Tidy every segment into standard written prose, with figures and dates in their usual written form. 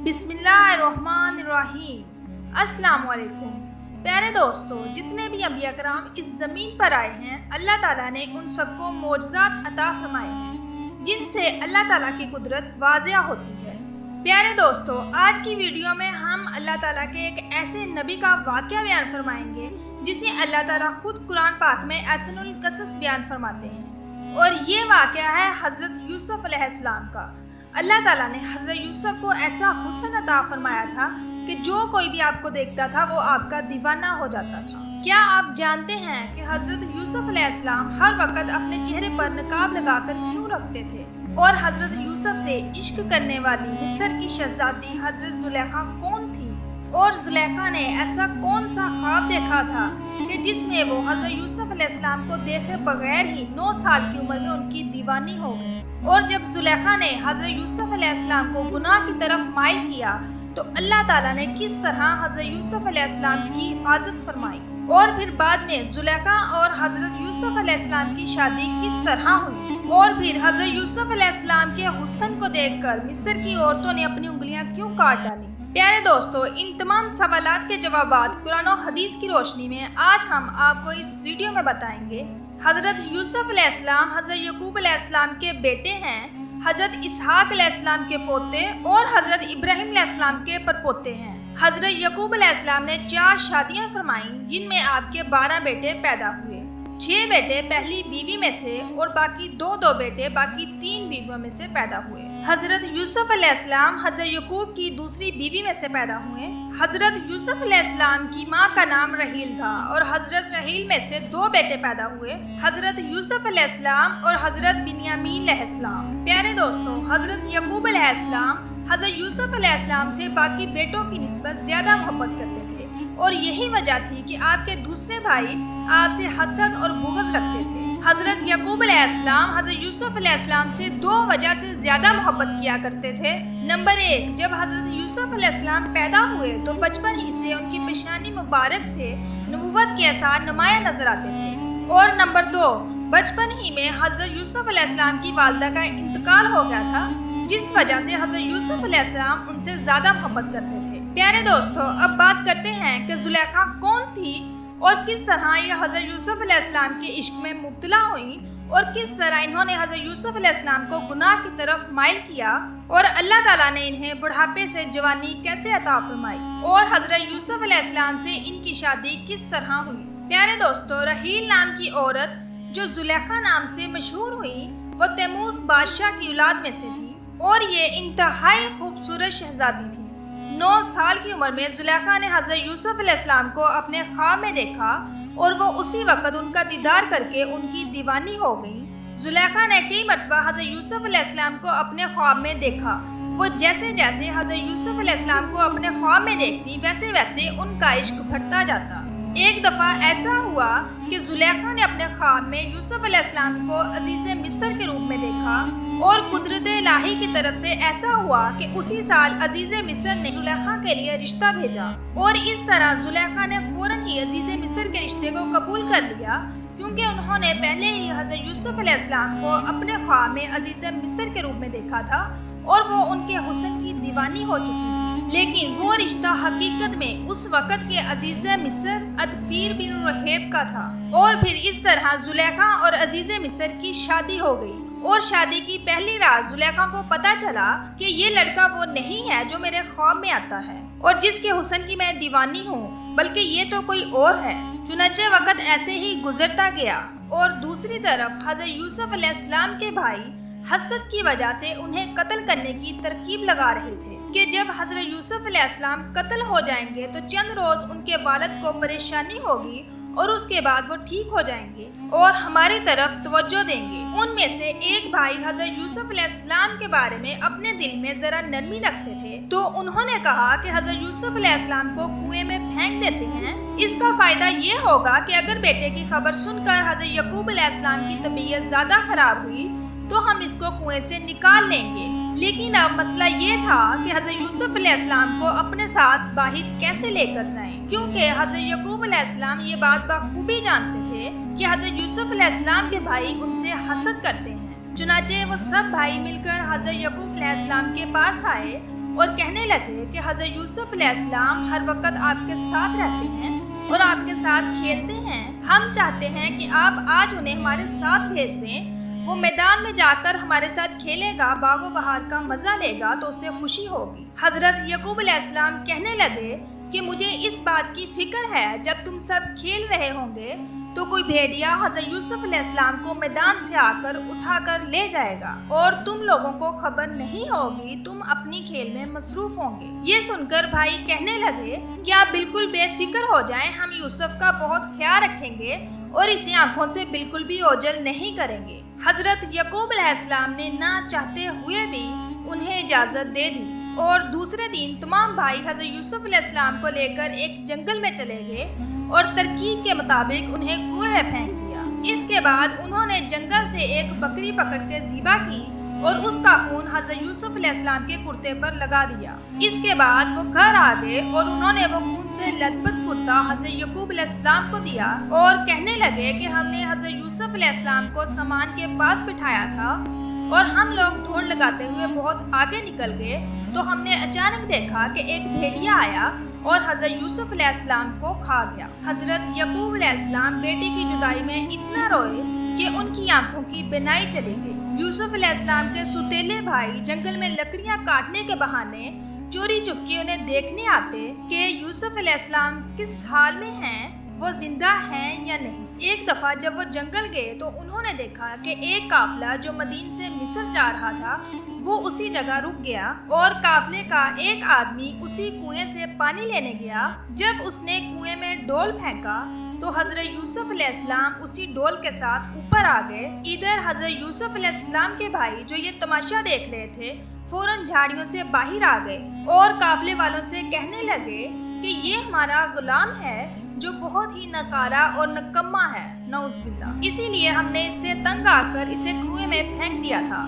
بسم اللہ الرحمن الرحیم۔ السلام علیکم پیارے دوستو، جتنے بھی انبیاء کرام اس زمین پر آئے ہیں، اللہ تعالیٰ نے ان سب کو معجزات عطا فرمائے ہیں جن سے اللہ تعالیٰ کی قدرت واضح ہوتی ہے۔ پیارے دوستو، آج کی ویڈیو میں ہم اللہ تعالیٰ کے ایک ایسے نبی کا واقعہ بیان فرمائیں گے جسے اللہ تعالیٰ خود قرآن پاک میں احسن القصص بیان فرماتے ہیں، اور یہ واقعہ ہے حضرت یوسف علیہ السلام کا۔ اللہ تعالیٰ نے حضرت یوسف کو ایسا حسن عطا فرمایا تھا کہ جو کوئی بھی آپ کو دیکھتا تھا وہ آپ کا دیوانہ ہو جاتا تھا۔ کیا آپ جانتے ہیں کہ حضرت یوسف علیہ السلام ہر وقت اپنے چہرے پر نقاب لگا کر کیوں رکھتے تھے؟ اور حضرت یوسف سے عشق کرنے والی مصر کی شہزادی حضرت زلیخا کون تھی؟ اور زلیخا نے ایسا کون سا خواب دیکھا تھا کہ جس میں وہ حضرت یوسف علیہ السلام کو دیکھے بغیر ہی 9 سال کی عمر میں ان کی دیوانی ہو گئی؟ اور جب زلیخا نے حضرت یوسف علیہ السلام کو گناہ کی طرف مائل کیا تو اللہ تعالیٰ نے کس طرح حضرت یوسف علیہ السلام کی حفاظت فرمائی؟ اور پھر بعد میں زلیخا اور حضرت یوسف علیہ السلام کی شادی کس طرح ہوئی؟ اور پھر حضرت یوسف علیہ السلام کے حسن کو دیکھ کر مصر کی عورتوں نے اپنی انگلیاں کیوں کاٹ ڈالی؟ پیارے دوستو، ان تمام سوالات کے جوابات قرآن و حدیث کی روشنی میں آج ہم آپ کو اس ویڈیو میں بتائیں گے۔ حضرت یوسف علیہ السلام حضرت یعقوب علیہ السلام کے بیٹے ہیں، حضرت اسحاق علیہ السلام کے پوتے اور حضرت ابراہیم علیہ السلام کے پرپوتے ہیں۔ حضرت یعقوب علیہ السلام نے 4 شادیاں فرمائیں جن میں آپ کے 12 بیٹے پیدا ہوئے، 6 بیٹے پہلی بیوی میں سے اور باقی 2 بیٹے باقی 3 بیویوں میں سے پیدا ہوئے۔ حضرت یوسف علیہ السلام حضرت یعقوب کی دوسری بیوی میں سے پیدا ہوئے۔ حضرت یوسف علیہ السلام کی ماں کا نام رحیل تھا اور حضرت رحیل میں سے 2 بیٹے پیدا ہوئے، حضرت یوسف علیہ السلام اور حضرت بنیامین علیہ السلام۔ پیارے دوستو، حضرت یعقوب علیہ السلام حضرت یوسف علیہ السلام سے باقی بیٹوں کی نسبت زیادہ محبت کرتے تھے، اور یہی وجہ تھی کہ آپ کے دوسرے بھائی آپ سے حسد اور بغض رکھتے تھے۔ حضرت یعقوب علیہ السلام حضرت یوسف علیہ السلام سے 2 وجہ سے زیادہ محبت کیا کرتے تھے۔ نمبر 1، جب حضرت یوسف علیہ السلام پیدا ہوئے تو بچپن ہی سے ان کی پیشانی مبارک سے نبوت کے آثار نمایاں نظر آتے تھے۔ اور نمبر 2، بچپن ہی میں حضرت یوسف علیہ السلام کی والدہ کا انتقال ہو گیا تھا، جس وجہ سے حضرت یوسف علیہ السلام ان سے زیادہ محبت کرتے تھے۔ پیارے دوستو، اب بات کرتے ہیں کہ زلیخا کون تھی اور کس طرح یہ حضرت یوسف علیہ السلام کے عشق میں مبتلا ہوئیں، اور کس طرح انہوں نے حضرت یوسف علیہ السلام کو گناہ کی طرف مائل کیا، اور اللہ تعالیٰ نے انہیں بڑھاپے سے جوانی کیسے عطا فرمائی، اور حضرت یوسف علیہ السلام سے ان کی شادی کس طرح ہوئی۔ پیارے دوستو، رحیل نام کی عورت جو زلیخا نام سے مشہور ہوئی وہ تیموس بادشاہ کی اولاد میں سے تھی، اور یہ انتہائی خوبصورت شہزادی تھی۔ 9 سال کی عمر میں زلیخا نے حضرت یوسف علیہ السلام کو اپنے خواب میں دیکھا، اور وہ اسی وقت ان کا دیدار کر کے ان کی دیوانی ہو گئی۔ زلیخا نے کئی مرتبہ حضرت یوسف علیہ السلام کو اپنے خواب میں دیکھا۔ وہ جیسے جیسے حضرت یوسف علیہ السلام کو اپنے خواب میں دیکھتی ویسے ویسے ان کا عشق بڑھتا جاتا۔ ایک دفعہ ایسا ہوا کہ زلیخا نے اپنے خواب میں یوسف علیہ السلام کو عزیز مصر کے روپ میں دیکھا، اور قدرت الہی کی طرف سے ایسا ہوا کہ اسی سال عزیز مصر نے زلیخا کے لیے رشتہ بھیجا، اور اس طرح زلیخا نے فوراً ہی عزیز مصر کے رشتے کو قبول کر لیا، کیونکہ انہوں نے پہلے ہی حضرت یوسف علیہ السلام کو اپنے خواب میں عزیز مصر کے روپ میں دیکھا تھا، اور وہ ان کے حسن کی دیوانی ہو چکی تھی۔ لیکن وہ رشتہ حقیقت میں اس وقت کے عزیز مصر عطفیر بن رحیب کا تھا، اور پھر اس طرح زلیخا اور عزیز مصر کی شادی ہو گئی۔ اور شادی کی پہلی رات زلیخا کو پتا چلا کہ یہ لڑکا وہ نہیں ہے جو میرے خواب میں آتا ہے اور جس کے حسن کی میں دیوانی ہوں، بلکہ یہ تو کوئی اور ہے۔ چنانچہ وقت ایسے ہی گزرتا گیا، اور دوسری طرف حضرت یوسف علیہ السلام کے بھائی حسد کی وجہ سے انہیں قتل کرنے کی ترکیب لگا رہے تھے کہ جب حضرت یوسف علیہ السلام قتل ہو جائیں گے تو چند روز ان کے والد کو پریشانی ہوگی، اور اس کے بعد وہ ٹھیک ہو جائیں گے اور ہماری طرف توجہ دیں گے۔ ان میں سے ایک بھائی حضرت یوسف علیہ السلام کے بارے میں اپنے دل میں ذرا نرمی رکھتے تھے، تو انہوں نے کہا کہ حضرت یوسف علیہ السلام کو کنویں میں پھینک دیتے ہیں۔ اس کا فائدہ یہ ہوگا کہ اگر بیٹے کی خبر سن کر حضرت یعقوب علیہ السلام کی طبیعت زیادہ خراب ہوئی تو ہم اس کو کنویں سے نکال لیں گے۔ لیکن اب مسئلہ یہ تھا کہ حضرت یوسف علیہ السلام کو اپنے ساتھ باہر کیسے لے کر جائیں، کیونکہ حضرت یعقوب علیہ السلام یہ بات بخوبی جانتے تھے کہ حضرت یوسف علیہ السلام کے بھائی ان سے حسد کرتے ہیں۔ چنانچہ وہ سب بھائی مل کر حضرت یعقوب علیہ السلام کے پاس آئے اور کہنے لگے کہ حضرت یوسف علیہ السلام ہر وقت آپ کے ساتھ رہتے ہیں اور آپ کے ساتھ کھیلتے ہیں، ہم چاہتے ہیں کہ آپ آج انہیں ہمارے ساتھ بھیج دیں، وہ میدان میں جا کر ہمارے ساتھ کھیلے گا، باغ و بہار کا مزہ لے گا تو اسے خوشی ہوگی۔ حضرت یعقوب علیہ السلام کہنے لگے کہ مجھے اس بات کی فکر ہے جب تم سب کھیل رہے ہوں گے تو کوئی بھیڑیا حضرت یوسف علیہ السلام کو میدان سے آ کر اٹھا کر لے جائے گا اور تم لوگوں کو خبر نہیں ہوگی، تم اپنی کھیل میں مصروف ہوں گے۔ یہ سن کر بھائی کہنے لگے کہ آپ بالکل بے فکر ہو جائیں، ہم یوسف کا بہت خیال رکھیں گے اور اسے آنکھوں سے بالکل بھی اوجھل نہیں کریں گے۔ حضرت یعقوب علیہ السلام نے نہ چاہتے ہوئے بھی انہیں اجازت دے دی اور دوسرے دن تمام بھائی حضرت یوسف علیہ السلام کو لے کر ایک جنگل میں چلے گئے اور ترکیب کے مطابق انہیں کنویں میں پھینک دیا۔ اس کے بعد انہوں نے جنگل سے ایک بکری پکڑ کے ذبح کی اور اس کا خون حضرت یوسف علیہ السلام کے کرتے پر لگا دیا۔ اس کے بعد وہ گھر آ گئے اور انہوں نے وہ خون سے لتپت کرتا حضرت یعقوب علیہ السلام کو دیا اور کہنے لگے کہ ہم نے حضرت یوسف علیہ السلام کو سامان کے پاس بٹھایا تھا اور ہم لوگ دوڑ لگاتے ہوئے بہت آگے نکل گئے تو ہم نے اچانک دیکھا کہ ایک بھیڑیا آیا اور حضرت یوسف علیہ السلام کو کھا گیا۔ حضرت یعقوب علیہ السلام بیٹی کی جدائی میں اتنا روئے کہ ان کی آنکھوں کی بینائی چلی گئی۔ یوسف علیہ السلام کے سوتیلے بھائی جنگل میں لکڑیاں کاٹنے کے بہانے چوری چپکے انہیں دیکھنے آتے کہ یوسف علیہ السلام کس حال میں ہیں، وہ زندہ ہیں یا نہیں۔ ایک دفعہ جب وہ جنگل گئے تو انہوں نے دیکھا کہ ایک قافلہ جو مدین سے مصر جا رہا تھا وہ اسی جگہ رک گیا اور قافلے کا ایک آدمی اسی کنویں سے پانی لینے گیا۔ جب اس نے کنویں میں ڈول پھینکا تو حضرت یوسف علیہ السلام اسی ڈول کے ساتھ اوپر آ گئے۔ ادھر حضرت یوسف علیہ السلام کے بھائی جو یہ تماشا دیکھ رہے تھے فوراً جھاڑیوں سے باہر آ گئے اور قافلے والوں سے کہنے لگے کہ یہ ہمارا غلام ہے جو بہت ہی نکارا اور نکما ہے، نعوذ باللہ، اسی لیے ہم نے اس سے تنگ آ کر اسے کنویں میں پھینک دیا تھا۔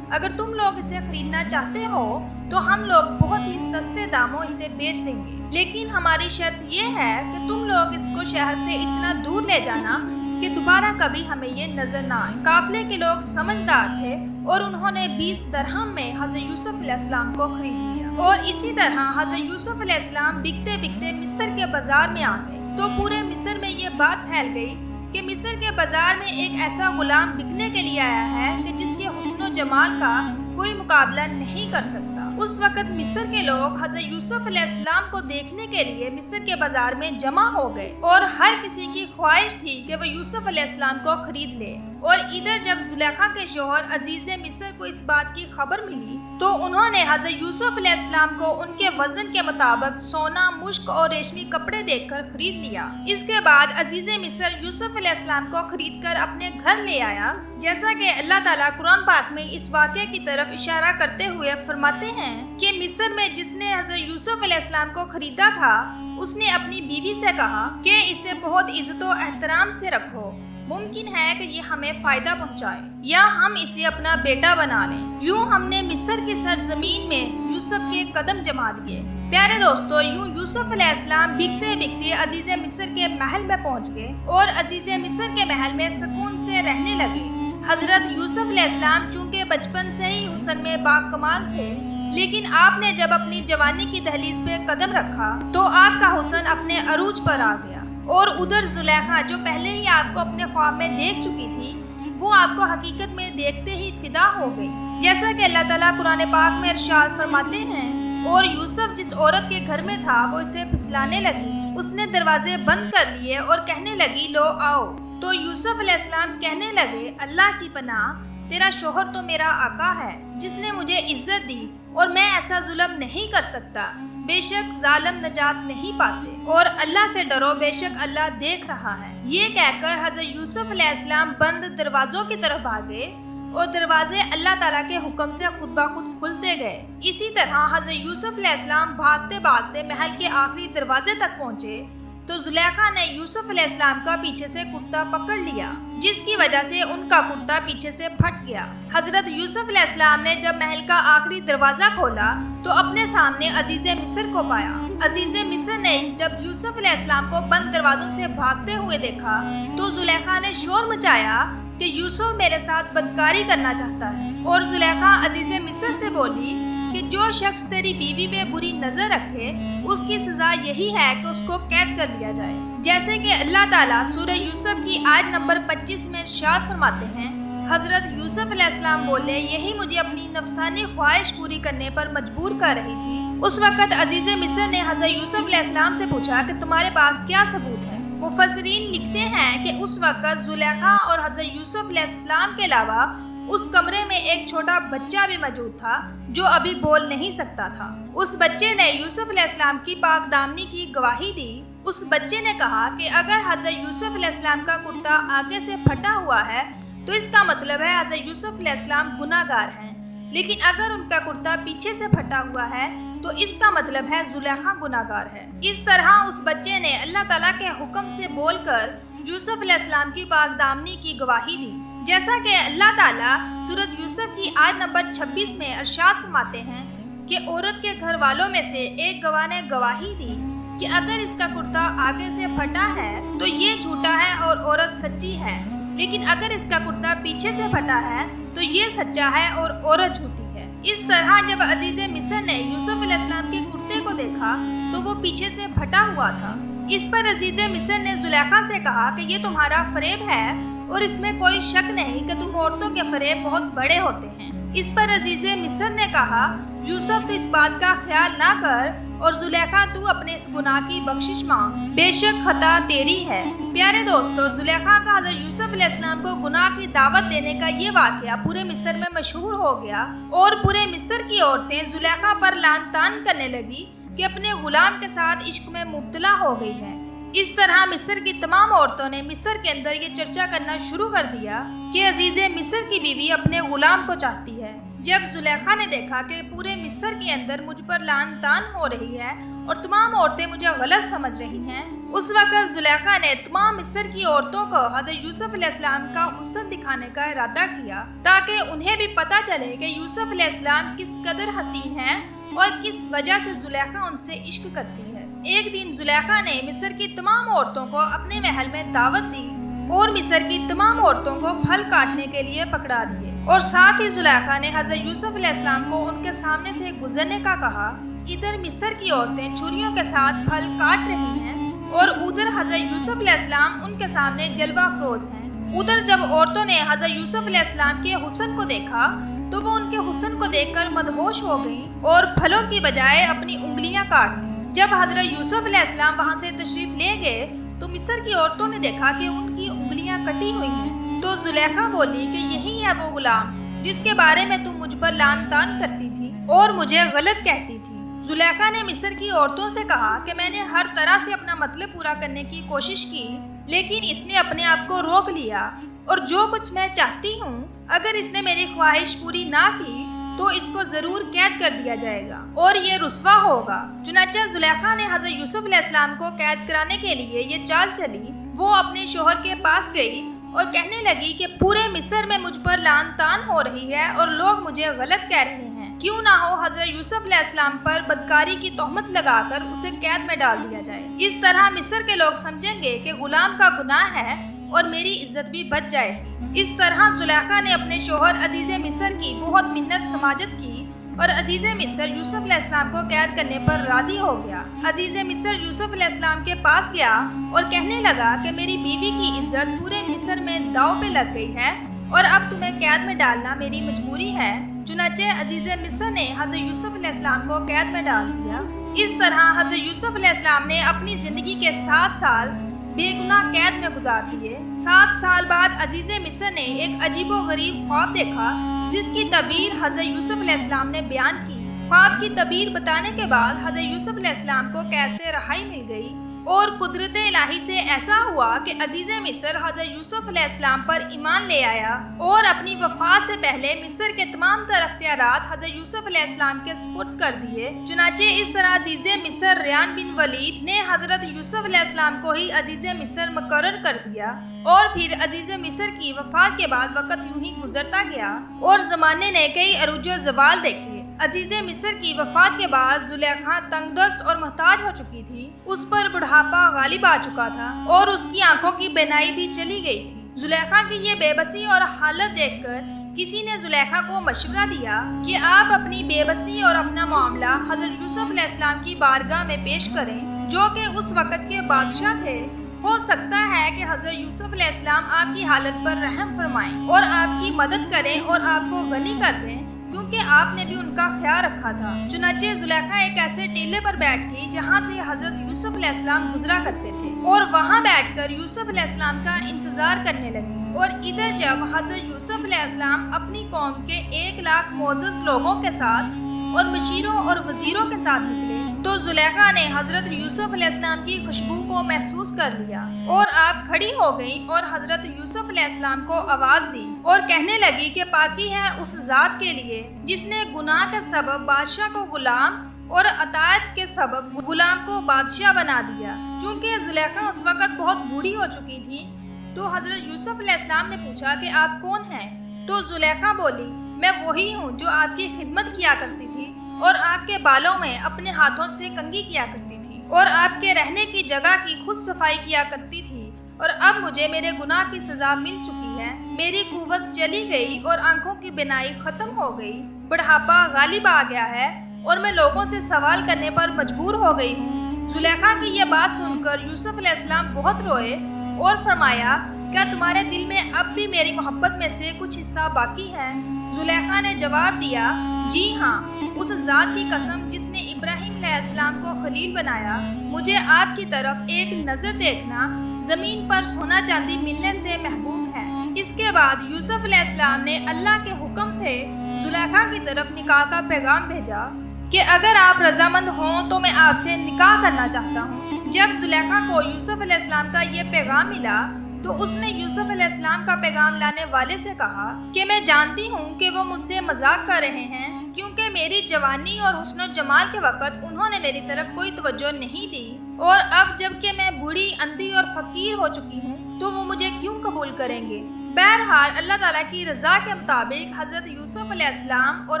اگر تم لوگ اسے خریدنا چاہتے ہو تو ہم لوگ بہت ہی سستے داموں اسے بیچ دیں گے، لیکن ہماری شرط یہ ہے کہ تم لوگ اس کو شہر سے اتنا دور لے جانا کہ دوبارہ کبھی ہمیں یہ نظر نہ آئے۔ قافلے کے لوگ سمجھدار تھے اور انہوں نے 20 درہم میں حضرت یوسف علیہ السلام کو خرید لیا اور اسی طرح حضرت یوسف علیہ السلام بکتے بکتے مصر کے بازار میں آ گئے تو پورے مصر میں یہ بات پھیل گئی کہ مصر کے بازار میں ایک ایسا غلام بکنے کے لیے آیا ہے کہ جس کے حسن و جمال کا کوئی مقابلہ نہیں کر سکتا۔ اس وقت مصر کے لوگ حضرت یوسف علیہ السلام کو دیکھنے کے لیے مصر کے بازار میں جمع ہو گئے اور ہر کسی کی خواہش تھی کہ وہ یوسف علیہ السلام کو خرید لے۔ اور ادھر جب زلیخا کے شوہر عزیز مصر کو اس بات کی خبر ملی تو انہوں نے حضرت یوسف علیہ السلام کو ان کے وزن کے مطابق سونا، مشک اور ریشمی کپڑے دے کر خرید لیا۔ اس کے بعد عزیز مصر یوسف علیہ السلام کو خرید کر اپنے گھر لے آیا، جیسا کہ اللہ تعالیٰ قرآن پاک میں اس واقعے کی طرف اشارہ کرتے ہوئے فرماتے ہیں کہ مصر میں جس نے حضرت یوسف علیہ السلام کو خریدا تھا اس نے اپنی بیوی سے کہا کہ اسے بہت عزت و احترام سے رکھو، ممکن ہے کہ یہ ہمیں فائدہ پہنچائے یا ہم اسے اپنا بیٹا بنا لیں۔ یوں ہم نے مصر کی سرزمین میں یوسف کے قدم جما دیے۔ پیارے دوستو، یوں یوسف علیہ السلام بکتے بکتے عزیز مصر کے محل میں پہنچ گئے اور عزیز مصر کے محل میں سکون سے رہنے لگے۔ حضرت یوسف علیہ السلام چونکہ بچپن سے ہی حسن میں باکمال تھے، لیکن آپ نے جب اپنی جوانی کی دہلیز پہ قدم رکھا تو آپ کا حسن اپنے عروج پر آ گیا اور ادھر زلیخا جو پہلے ہی آپ کو اپنے خواب میں دیکھ چکی تھی وہ آپ کو حقیقت میں دیکھتے ہی فدا ہو گئی، جیسا کہ اللہ تعالیٰ قرآن پاک میں ارشاد فرماتے ہیں، اور یوسف جس عورت کے گھر میں تھا وہ اسے پھسلانے لگی، اس نے دروازے بند کر لیے اور کہنے لگی لو آؤ، تو یوسف علیہ السلام کہنے لگے اللہ کی پناہ، تیرا شوہر تو میرا آقا ہے جس نے مجھے عزت دی اور میں ایسا ظلم نہیں کر سکتا، بے شک ظالم نجات نہیں پاتے اور اللہ سے ڈرو، بے شک اللہ دیکھ رہا ہے۔ یہ کہہ کر حضرت یوسف علیہ السلام بند دروازوں کی طرف بھاگے اور دروازے اللہ تعالیٰ کے حکم سے خود بخود کھلتے گئے۔ اسی طرح حضرت یوسف علیہ السلام بھاگتے بھاگتے محل کے آخری دروازے تک پہنچے تو زلیخا نے یوسف علیہ السلام کا پیچھے سے کرتا پکڑ لیا، جس کی وجہ سے ان کا کرتا پیچھے سے پھٹ گیا۔ حضرت یوسف علیہ السلام نے جب محل کا آخری دروازہ کھولا تو اپنے سامنے عزیز مصر کو پایا۔ عزیز مصر نے جب یوسف علیہ السلام کو بند دروازوں سے بھاگتے ہوئے دیکھا تو زلیخا نے شور مچایا کہ یوسف میرے ساتھ بدکاری کرنا چاہتا ہے، اور زلیخا عزیز مصر سے بولی کہ جو شخص تیری بیوی پہ بری نظر رکھے اس کی سزا یہی ہے کہ اس کو قید کر لیا جائے۔ جیسے کہ اللہ تعالیٰ سورہ یوسف کی آیت نمبر 25 میں ارشاد فرماتے ہیں، حضرت یوسف علیہ السلام بولے، یہی مجھے اپنی نفسانی خواہش پوری کرنے پر مجبور کر رہی تھی۔ اس وقت عزیز مصر نے حضرت یوسف علیہ السلام سے پوچھا کہ تمہارے پاس کیا ثبوت ہے؟ مفسرین لکھتے ہیں کہ اس وقت زلیخا اور حضرت یوسف علیہ السلام کے علاوہ اس کمرے میں ایک چھوٹا بچہ بھی موجود تھا جو ابھی بول نہیں سکتا تھا۔ اس بچے نے یوسف علیہ السلام کی پاک دامنی کی گواہی دی۔ اس بچے نے کہا کہ اگر حضرت یوسف علیہ السلام کا کرتا آگے سے پھٹا ہوا ہے تو اس کا مطلب ہے حضرت یوسف علیہ السلام گناہ گار ہیں، لیکن اگر ان کا کرتا پیچھے سے پھٹا ہوا ہے تو اس کا مطلب ہے زلیخا گناہ گار ہے۔ اس طرح اس بچے نے اللہ تعالیٰ کے حکم سے بول کر یوسف علیہ السلام کی پاک دامنی کی گواہی دی، جیسا کہ اللہ تعالیٰ سورۃ یوسف کی آیت نمبر 26 میں ارشاد فرماتے ہیں کہ عورت کے گھر والوں میں سے ایک گواہ نے گواہی دی کہ اگر اس کا کرتا آگے سے پھٹا ہے تو یہ جھوٹا ہے اور عورت سچی ہے، لیکن اگر اس کا کرتا پیچھے سے پھٹا ہے تو یہ سچا ہے اور عورت جھوٹی ہے۔ اس طرح جب عزیز مصر نے یوسف علیہ السلام کے کرتے کو دیکھا تو وہ پیچھے سے پھٹا ہوا تھا۔ اس پر عزیز مصر نے زلیخا سے کہا کہ یہ تمہارا فریب ہے اور اس میں کوئی شک نہیں کہ تم عورتوں کے فریب بہت بڑے ہوتے ہیں۔ اس پر عزیز مصر نے کہا، یوسف تو اس بات کا خیال نہ کر اور زلیخا تو اپنے اس گناہ کی بخشش مانگ، بے شک خطا تیری ہے۔ پیارے دوستو، زلیخا کا حضرت یوسف علیہ السلام کو گناہ کی دعوت دینے کا یہ واقعہ پورے مصر میں مشہور ہو گیا اور پورے مصر کی عورتیں زلیخا پر لعن طعن کرنے لگی کہ اپنے غلام کے ساتھ عشق میں مبتلا ہو گئی ہے۔ اس طرح مصر کی تمام عورتوں نے مصر کے اندر یہ چرچا کرنا شروع کر دیا کہ عزیز مصر کی بیوی اپنے غلام کو چاہتی ہے۔ جب زلیخا نے دیکھا کہ پورے مصر کے اندر مجھ پر لعن طعن ہو رہی ہے اور تمام عورتیں مجھے غلط سمجھ رہی ہیں، اس وقت زلیخا نے تمام مصر کی عورتوں کو حضرت یوسف علیہ السلام کا حسن دکھانے کا ارادہ کیا تاکہ انہیں بھی پتہ چلے کہ یوسف علیہ السلام کس قدر حسین ہیں اور کس وجہ سے زلیخا ان سے عشق کرتی ہے۔ ایک دن زلیخا نے مصر کی تمام عورتوں کو اپنے محل میں دعوت دی اور مصر کی تمام عورتوں کو پھل کاٹنے کے لیے پکڑا دیے، اور ساتھ ہی زلیخا نے حضرت یوسف علیہ السلام کو ان کے سامنے سے گزرنے کا کہا۔ ادھر مصر کی عورتیں چھریوں کے ساتھ پھل کاٹ رہی ہیں اور ادھر حضرت یوسف علیہ السلام ان کے سامنے جلوہ افروز ہیں۔ ادھر جب عورتوں نے حضرت یوسف علیہ السلام کے حسن کو دیکھا تو وہ ان کے حسن کو دیکھ کر مدہوش ہو گئیں اور پھلوں کی بجائے اپنی انگلیاں کاٹ دیں۔ جب حضرت یوسف علیہ السلام وہاں سے تشریف لے گئے تو مصر کی عورتوں نے دیکھا کہ ان کی انگلیاں کٹی ہوئی ہیں، تو زلیخا بولی کہ یہی ہے وہ غلام جس کے بارے میں تم مجھ پر لعن طعن کرتی تھی اور مجھے غلط کہتی تھی۔ زلیخا نے مصر کی عورتوں سے کہا کہ میں نے ہر طرح سے اپنا مطلب پورا کرنے کی کوشش کی، لیکن اس نے اپنے آپ کو روک لیا، اور جو کچھ میں چاہتی ہوں اگر اس نے میری خواہش پوری نہ کی تو اس کو ضرور قید کر دیا جائے گا اور یہ رسوا ہوگا۔ چنانچہ زلیخا نے حضرت یوسف علیہ السلام کو قید کرانے کے لیے یہ چال چلی۔ وہ اپنے شوہر کے پاس گئی اور کہنے لگی کہ پورے مصر میں مجھ پر لعن طعن ہو رہی ہے اور لوگ مجھے غلط کہہ رہے ہیں، کیوں نہ ہو حضرت یوسف علیہ السلام پر بدکاری کی تہمت لگا کر اسے قید میں ڈال دیا جائے۔ اس طرح مصر کے لوگ سمجھیں گے کہ غلام کا گناہ ہے اور میری عزت بھی بچ جائے گی۔ اس طرح زلیخا نے اپنے شوہر عزیز مصر کی بہت منت سماجت کی اور عزیز مصر یوسف علیہ السلام کو قید کرنے پر راضی ہو گیا۔ عزیز مصر یوسف علیہ السلام کے پاس گیا اور کہنے لگا کہ میری بیوی کی عزت پورے مصر میں داؤ پہ لگ گئی ہے اور اب تمہیں قید میں ڈالنا میری مجبوری ہے۔ چنانچہ عزیز مصر نے حضرت یوسف علیہ السلام کو قید میں ڈال دیا۔ اس طرح حضرت یوسف علیہ السلام نے اپنی زندگی کے 7 سال بے گناہ قید میں گزار دیے۔ 7 سال بعد عزیز مصر نے ایک عجیب و غریب خواب دیکھا جس کی تعبیر حضرت یوسف علیہ السلام نے بیان کی۔ خواب کی تعبیر بتانے کے بعد حضرت یوسف علیہ السلام کو قید سے رہائی مل گئی اور قدرت الہی سے ایسا ہوا کہ عزیز مصر حضرت یوسف علیہ السلام پر ایمان لے آیا اور اپنی وفات سے پہلے مصر کے تمام تر اختیارات حضرت یوسف علیہ السلام کے سپرد کر دیے۔ چنانچہ اس طرح عزیز مصر ریان بن ولید نے حضرت یوسف علیہ السلام کو ہی عزیز مصر مقرر کر دیا، اور پھر عزیز مصر کی وفات کے بعد وقت یوں ہی گزرتا گیا اور زمانے نے کئی عروج و زوال دیکھے۔ عزیز مصر کی وفات کے بعد زلیخا تنگ دست اور محتاج ہو چکی تھی، اس پر بڑھاپا غالب آ چکا تھا اور اس کی آنکھوں کی بینائی بھی چلی گئی تھی۔ زلیخا کی یہ بے بسی اور حالت دیکھ کر کسی نے زلیخا کو مشورہ دیا کہ آپ اپنی بے بسی اور اپنا معاملہ حضرت یوسف علیہ السلام کی بارگاہ میں پیش کریں جو کہ اس وقت کے بادشاہ تھے۔ ہو سکتا ہے کہ حضرت یوسف علیہ السلام آپ کی حالت پر رحم فرمائیں اور آپ کی مدد کریں اور آپ کو غنی کر دیں، کیونکہ آپ نے بھی ان کا خیال رکھا تھا۔ چنانچہ زلیخا ایک ایسے ٹیلے پر بیٹھ گئی جہاں سے حضرت یوسف علیہ السلام گزرا کرتے تھے اور وہاں بیٹھ کر یوسف علیہ السلام کا انتظار کرنے لگی۔ اور ادھر جب حضرت یوسف علیہ السلام اپنی قوم کے 1,00,000 معزز لوگوں کے ساتھ اور مشیروں اور وزیروں کے ساتھ نکلے تو زلیخا نے حضرت یوسف علیہ السلام کی خوشبو کو محسوس کر لیا اور آپ کھڑی ہو گئیں اور حضرت یوسف علیہ السلام کو آواز دی اور کہنے لگی کہ پاکی ہے اس ذات کے لیے جس نے گناہ کے سبب بادشاہ کو غلام اور اطاعت کے سبب غلام کو بادشاہ بنا دیا۔ چونکہ زلیخا اس وقت بہت بوڑھی ہو چکی تھی تو حضرت یوسف علیہ السلام نے پوچھا کہ آپ کون ہیں؟ تو زلیخا بولی، میں وہی ہوں جو آپ کی خدمت کیا کرتی تھی اور آپ کے بالوں میں اپنے ہاتھوں سے کنگھی کیا کرتی تھی اور آپ کے رہنے کی جگہ کی خود صفائی کیا کرتی تھی، اور اب مجھے میرے گناہ کی سزا مل چکی ہے، میری قوت چلی گئی اور آنکھوں کی بینائی ختم ہو گئی، بڑھاپا غالب آ گیا ہے اور میں لوگوں سے سوال کرنے پر مجبور ہو گئی ہوں۔ زلیخا کی یہ بات سن کر یوسف علیہ السلام بہت روئے اور فرمایا، کیا تمہارے دل میں اب بھی میری محبت میں سے کچھ حصہ باقی ہے؟ زلیخا نے جواب دیا، جی ہاں، اس ذات کی قسم جس نے ابراہیم علیہ السلام کو خلیل بنایا، مجھے آپ کی طرف ایک نظر دیکھنا زمین پر سونا چاندی ملنے سے محبوب ہے۔ اس کے بعد یوسف علیہ السلام نے اللہ کے حکم سے زلیخا کی طرف نکاح کا پیغام بھیجا کہ اگر آپ رضامند ہوں تو میں آپ سے نکاح کرنا چاہتا ہوں۔ جب زلیخا کو یوسف علیہ السلام کا یہ پیغام ملا تو اس نے یوسف علیہ السلام کا پیغام لانے والے سے کہا کہ میں جانتی ہوں کہ وہ مجھ سے مذاق کر رہے ہیں، کیونکہ میری جوانی اور حسن و جمال کے وقت انہوں نے میری طرف کوئی توجہ نہیں دی، اور اب جب کہ میں بوڑھی، اندھی اور فقیر ہو چکی ہوں تو وہ مجھے کیوں قبول کریں گے؟ بہرحال اللہ تعالیٰ کی رضا کے مطابق حضرت یوسف علیہ السلام اور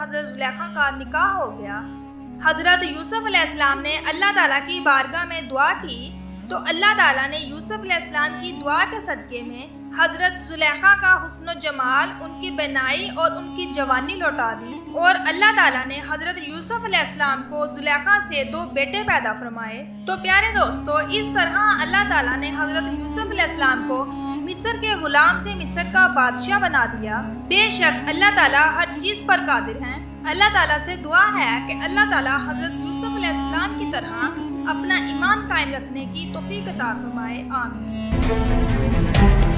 حضرت زلیخا کا نکاح ہو گیا۔ حضرت یوسف علیہ السلام نے اللہ تعالیٰ کی بارگاہ میں دعا کی تو اللہ تعالیٰ نے یوسف علیہ السلام کی دعا کے صدقے میں حضرت زلیخا کا حسن و جمال، ان کی بینائی اور ان کی جوانی لوٹا دی، اور اللہ تعالیٰ نے حضرت یوسف علیہ السلام کو زلیخا سے 2 بیٹے پیدا فرمائے۔ تو پیارے دوستو، اس طرح اللہ تعالیٰ نے حضرت یوسف علیہ السلام کو مصر کے غلام سے مصر کا بادشاہ بنا دیا۔ بے شک اللہ تعالیٰ ہر چیز پر قادر ہیں۔ اللہ تعالیٰ سے دعا ہے کہ اللہ تعالیٰ حضرت یوسف علیہ السلام کی طرح اپنا ایمان قائم رکھنے کی توفیق عطا فرمائے۔ آمین۔